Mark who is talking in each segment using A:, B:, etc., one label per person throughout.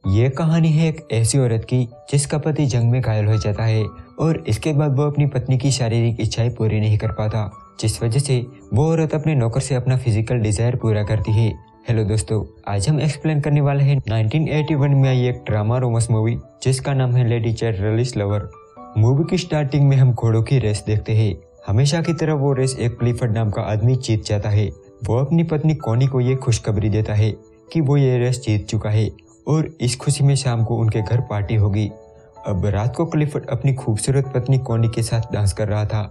A: ये कहानी है एक ऐसी औरत की जिसका पति जंग में घायल हो जाता है और इसके बाद वो अपनी पत्नी की शारीरिक इच्छाएं पूरी नहीं कर पाता, जिस वजह से वो औरत अपने नौकर से अपना फिजिकल डिजायर पूरा करती है। हेलो दोस्तों, आज हम एक्सप्लेन करने वाले हैं 1981 में आई एक ड्रामा रोमांस मूवी जिसका नाम है लेडी चाइल्डलेस लवर। मूवी की स्टार्टिंग में हम घोड़ों की रेस देखते हैं। हमेशा की तरह वो रेस एक क्लिफर्ड नाम का आदमी जीत जाता है। वो अपनी पत्नी कॉनी को ये खुशखबरी देता है कि वो ये रेस जीत चुका है और इस खुशी में शाम को उनके घर पार्टी होगी। अब रात को क्लिफर्ड अपनी खूबसूरत पत्नी कॉनी के साथ डांस कर रहा था।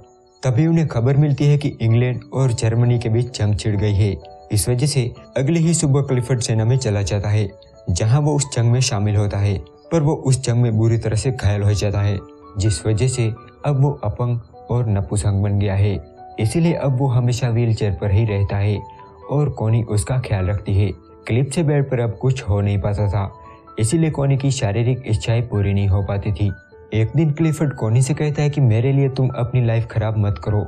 A: तभी उन्हें खबर मिलती है कि इंग्लैंड और जर्मनी के बीच जंग छिड़ गई है। इस वजह से अगले ही सुबह क्लिफर्ड सेना में चला जाता है, जहां वो उस जंग में शामिल होता है, पर वो उस जंग में बुरी तरह से घायल हो जाता है, जिस वजह से अब वो अपंग और नपुंसक बन गया है। इसीलिए अब वो हमेशा व्हील चेयर पर ही रहता है और कॉनी उसका ख्याल रखती है। क्लिफ से बेड पर अब कुछ हो नहीं पाता था, इसीलिए कॉनी की शारीरिक इच्छाएं पूरी नहीं हो पाती थी। एक दिन क्लिफर्ड कॉनी से कहता है कि मेरे लिए तुम अपनी लाइफ खराब मत करो।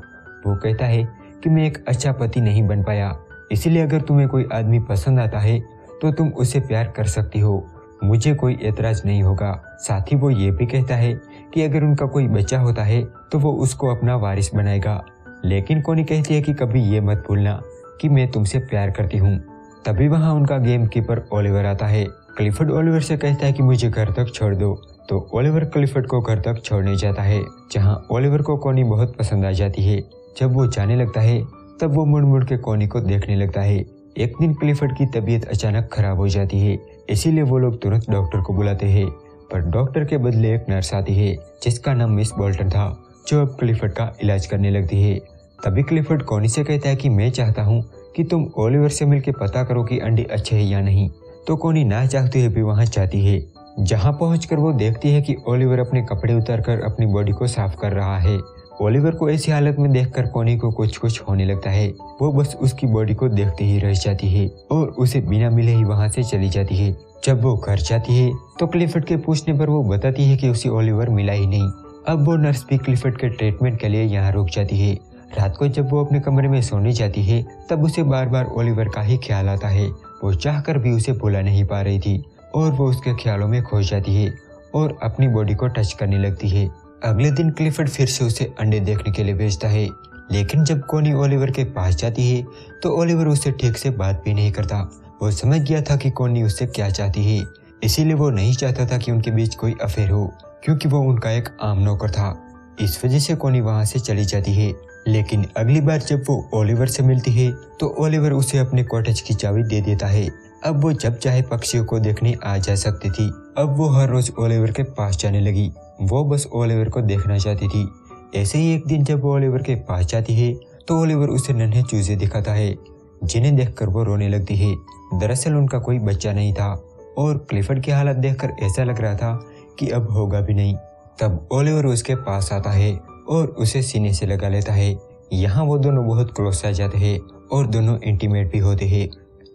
A: वो कहता है कि मैं एक अच्छा पति नहीं बन पाया, इसीलिए अगर तुम्हें कोई आदमी पसंद आता है तो तुम उससे प्यार कर सकती हो, मुझे कोई एतराज नहीं होगा। साथ ही वो ये भी कहता है कि अगर उनका कोई बच्चा होता है तो वो उसको अपना वारिस बनाएगा। लेकिन कॉनी कहती है कि कभी ये मत भूलना कि मैं तुमसे प्यार करती हूँ। तभी वहाँ उनका गेम कीपर ओलिवर आता है। क्लिफर्ड ओलिवर से कहता है कि मुझे घर तक छोड़ दो, तो ओलिवर क्लिफर्ड को घर तक छोड़ने जाता है, जहाँ ओलिवर को कॉनी बहुत पसंद आ जाती है। जब वो जाने लगता है तब वो मुड़ मुड़ के कॉनी को देखने लगता है। एक दिन क्लिफर्ड की तबीयत अचानक खराब हो जाती है, इसीलिए वो लोग तुरंत डॉक्टर को बुलाते हैं, पर डॉक्टर के बदले एक नर्स आती है जिसका नाम मिस बोल्टन था, जो अब क्लिफर्ड का इलाज करने लगती है। तभी क्लिफर्ड कॉनी से कहता है कि मैं चाहता हूँ कि तुम ओलिवर से मिलकर पता करो कि अंडे अच्छे हैं या नहीं। तो कॉनी ना चाहते हुए भी वहाँ जाती है, जहाँ पहुंचकर वो देखती है कि ओलिवर अपने कपड़े उतारकर अपनी बॉडी को साफ कर रहा है। ओलिवर को ऐसी हालत में देखकर कॉनी को कुछ होने लगता है। वो बस उसकी बॉडी को देखते ही रह जाती है और उसे बिना मिले ही वहाँ से चली जाती है। जब वो घर जाती है तो क्लिफर्ड के पूछने पर वो बताती है कि उसे ओलिवर मिला ही नहीं। अब वो नर्स भी क्लिफर्ड के ट्रीटमेंट के लिए यहाँ रुक जाती है। रात को जब वो अपने कमरे में सोने जाती है तब उसे बार बार ओलिवर का ही ख्याल आता है। वो चाहकर भी उसे भुला नहीं पा रही थी और वो उसके ख्यालों में खो जाती है और अपनी बॉडी को टच करने लगती है। अगले दिन क्लिफर्ड फिर से उसे अंडे देखने के लिए भेजता है, लेकिन जब कॉनी ओलिवर के पास जाती है तो ओलिवर उससे ठीक से बात भी नहीं करता। वो समझ गया था कि कॉनी उससे क्या चाहती है, इसीलिए वो नहीं चाहता था कि उनके बीच कोई अफेयर हो, क्योंकि वो उनका एक आम नौकर था। इस वजह से कॉनी वहाँ से चली जाती है। लेकिन अगली बार जब वो ओलिवर से मिलती है तो ओलिवर उसे अपने कॉटेज की चाबी दे देता है। अब वो जब चाहे पक्षियों को देखने आ जा सकती थी। अब वो हर रोज ओलिवर के पास जाने लगी। वो बस ओलिवर को देखना चाहती थी। ऐसे ही एक दिन जब वो ओलिवर के पास जाती है तो ओलिवर उसे नन्हे चूजे दिखाता है, जिन्हें देखकर वो रोने लगती है। दरअसल उनका कोई बच्चा नहीं था और क्लिफर्ड की हालत देखकर ऐसा लग रहा था कि अब होगा भी नहीं। तब ओलिवर उसके पास आता है और उसे सीने से लगा लेता है। यहाँ वो दोनों बहुत क्लोज आ जाते हैं और दोनों इंटीमेट भी होते हैं।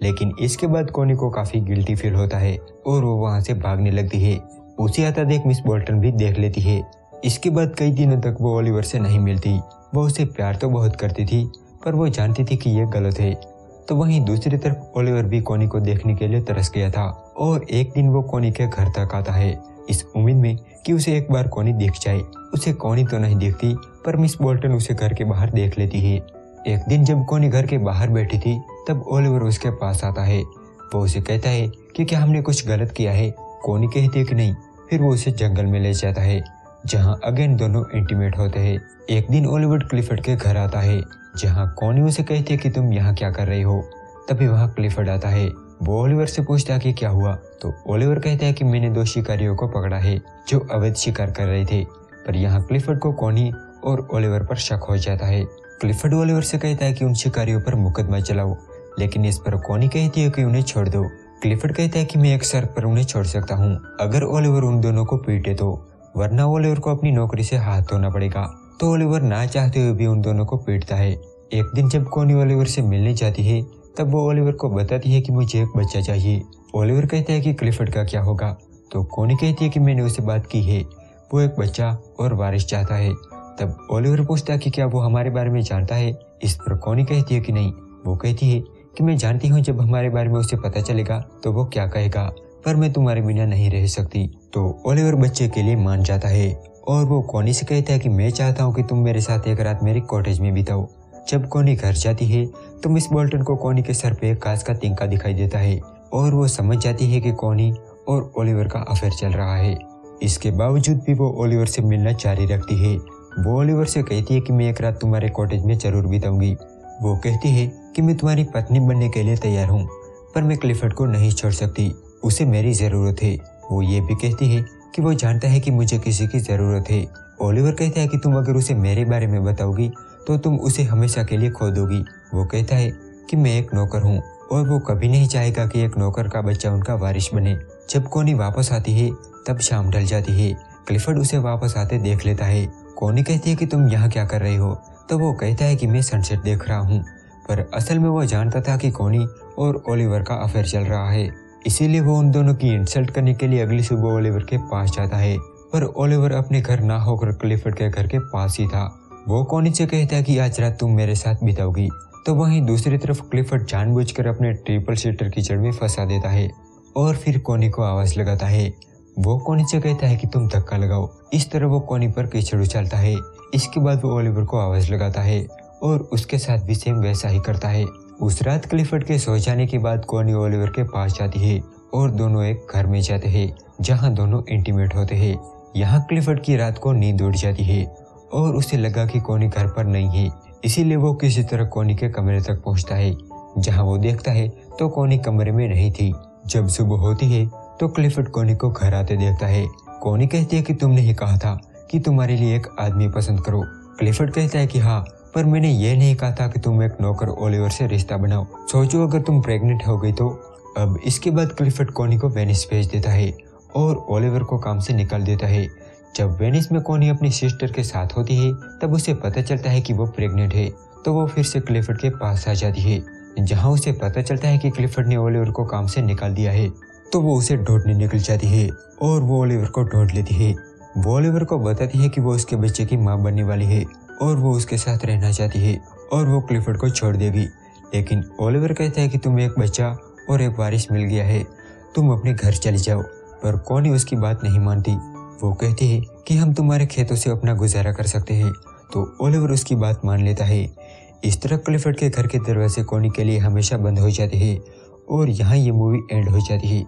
A: लेकिन इसके बाद कॉनी को काफी गिल्टी फील होता है और वो वहाँ से भागने लगती है। उसे आता देख मिस बोल्टन भी देख लेती है। इसके बाद कई दिनों तक वो ओलिवर से नहीं मिलती। वो उसे प्यार तो बहुत करती थी, पर वो जानती थी कि ये गलत है। तो वहीं दूसरी तरफ ओलिवर भी कॉनी को देखने के लिए तरस गया था और एक दिन वो कॉनी के घर तक आता है, इस उम्मीद में कि उसे एक बार कॉनी दिख जाए। उसे कॉनी तो नहीं दिखती, पर मिस बोल्टन उसे घर के बाहर देख लेती है। एक दिन जब कॉनी घर के बाहर बैठी थी तब ओलिवर उसके पास आता है। वो उसे कहता है कि क्या हमने कुछ गलत किया है। कॉनी कहती है कि नहीं। फिर वो उसे जंगल में ले जाता है, जहाँ अगेन दोनों इंटीमेट होते हैं। एक दिन ओलिवर क्लिफर्ड के घर आता है, जहाँ कॉनी उसे कहती है कि तुम यहाँ क्या कर रही हो। तभी वहाँ क्लिफर्ड आता है। वो ओलिवर से पूछता है कि क्या हुआ, तो ओलिवर कहता है कि मैंने 2 शिकारियों को पकड़ा है जो अवैध शिकार कर रहे थे। पर यहाँ क्लिफर्ड को कॉनी और ओलिवर पर शक हो जाता है। क्लिफर्ड ओलिवर से कहता है कि उन शिकारियों पर मुकदमा चलाओ, लेकिन इस पर कॉनी कहती है कि उन्हें छोड़ दो। क्लिफर्ड कहता है कि मैं एक शर्त पर उन्हें छोड़ सकता हूँ, अगर ओलिवर उन दोनों को पीटे तो, वरना ओलिवर को अपनी नौकरी से हाथ धोना पड़ेगा। तो ओलिवर ना चाहते हुए भी उन दोनों को पीटता है। एक दिन जब कॉनी ओलिवर से मिलने जाती है तब वो ओलिवर को बताती है कि मुझे एक बच्चा चाहिए। ओलिवर कहता है कि क्लिफर्ड का क्या होगा, तो कॉनी कहती है कि मैंने उससे बात की है, वो एक बच्चा और वारिस चाहता है। तब ओलिवर पूछता है कि क्या वो हमारे बारे में जानता है। इस पर कॉनी कहती है कि नहीं। वो कहती है कि मैं जानती हूँ जब हमारे बारे में उसे पता चलेगा तो वो क्या कहेगा, पर मैं तुम्हारे बिना नहीं रह सकती। तो ओलिवर बच्चे के लिए मान जाता है और वो कॉनी से कहता है कि मैं चाहता हूँ कि तुम मेरे साथ एक रात मेरी कॉटेज में बिताओ। जब कॉनी घर जाती है तो मिस बोल्टन को कॉनी के सर पे एक कांच का तिनका दिखाई देता है और वो समझ जाती है कि कॉनी और ओलिवर का अफेयर चल रहा है। इसके बावजूद भी वो ओलिवर से मिलना जारी रखती है। वो ओलिवर से कहती है कि मैं एक रात तुम्हारे कॉटेज में जरूर बिताऊंगी। वो कहती है कि मैं तुम्हारी पत्नी बनने के लिए तैयार हूँ, पर मैं क्लिफर्ड को नहीं छोड़ सकती, उसे मेरी जरूरत है। वो ये भी कहती है कि वो जानता है कि मुझे किसी की जरूरत है। ओलिवर कहता है कि तुम अगर उसे मेरे बारे में बताओगी तो तुम उसे हमेशा के लिए खो दोगी। वो कहता है कि मैं एक नौकर हूँ और वो कभी नहीं चाहेगा कि एक नौकर का बच्चा उनका वारिस बने। जब कॉनी वापस आती है तब शाम ढल जाती है। क्लिफर्ड उसे वापस आते देख लेता है। कॉनी कहती है कि तुम यहाँ क्या कर रहे हो? तो वो कहता है कि मैं सनसेट देख रहा हूँ, पर असल में वो जानता था कि कॉनी और ओलिवर का अफेयर चल रहा है। इसीलिए वो उन दोनों की इंसल्ट करने के लिए अगली सुबह ओलिवर के पास जाता है, पर ओलिवर अपने घर ना होकर क्लिफर्ड के घर के पास ही था। वो कॉनी से कहता है कि आज रात तुम मेरे साथ बिताओगी। तो वहीं दूसरी तरफ क्लिफर्ड जानबूझकर अपने ट्रिपल सीटर कीचड़ में फंसा देता है और फिर कॉनी को आवाज लगाता है। वो कॉनी से कहता है कि तुम धक्का लगाओ। इस तरह वो कॉनी पर कीचड़ उछालता है। इसके बाद वो ओलिवर को आवाज लगाता है और उसके साथ भी सेम वैसा ही करता है। उस रात क्लिफर्ड के सो जाने के बाद कॉनी ओलिवर के पास जाती है और दोनों एक घर में जाते हैं जहां दोनों इंटीमेट होते हैं। यहाँ क्लिफर्ड की रात को नींद उड़ जाती है और उसे लगा कि कॉनी घर पर नहीं है, इसीलिए वो किसी तरह कॉनी के कमरे तक पहुंचता है। जहां वो देखता है तो कॉनी कमरे में नहीं थी। जब सुबह होती है तो क्लिफर्ड कॉनी को घर आते देखता है। कॉनी कहती है कि तुमने ही कहा था कि तुम्हारे लिए एक आदमी पसंद करो। क्लिफर्ड कहता है कि हाँ, पर मैंने ये नहीं कहा था कि तुम एक नौकर ओलिवर से रिश्ता बनाओ। सोचो अगर तुम प्रेग्नेंट हो गई तो। अब इसके बाद क्लिफर्ड कॉनी को वेनिस भेज देता है और ओलिवर को काम से निकाल देता है। जब वेनिस में कॉनी अपनी सिस्टर के साथ होती है तब उसे पता चलता है कि वो प्रेग्नेंट है, तो वो फिर से क्लिफर्ड के पास आ जाती है। जहाँ उसे पता चलता है कि क्लिफर्ड ने ओलिवर को काम से निकाल दिया है, तो वो उसे ढूंढने निकल जाती है और वो ओलिवर को ढूंढ लेती है। वो ओलिवर को बताती है कि वो उसके बच्चे की माँ बनने वाली है और वो उसके साथ रहना चाहती है और वो क्लिफर्ड को छोड़ देगी। लेकिन ओलिवर कहता है कि तुम्हें एक बच्चा और एक वारिस मिल गया है, तुम अपने घर चले जाओ। पर कॉनी उसकी बात नहीं मानती। वो कहती है कि हम तुम्हारे खेतों से अपना गुजारा कर सकते हैं, तो ओलिवर उसकी बात मान लेता है। इस तरह क्लिफर्ड के घर के दरवाजे कॉनी के लिए हमेशा बंद हो जाते हैं और यहाँ ये मूवी एंड हो जाती है।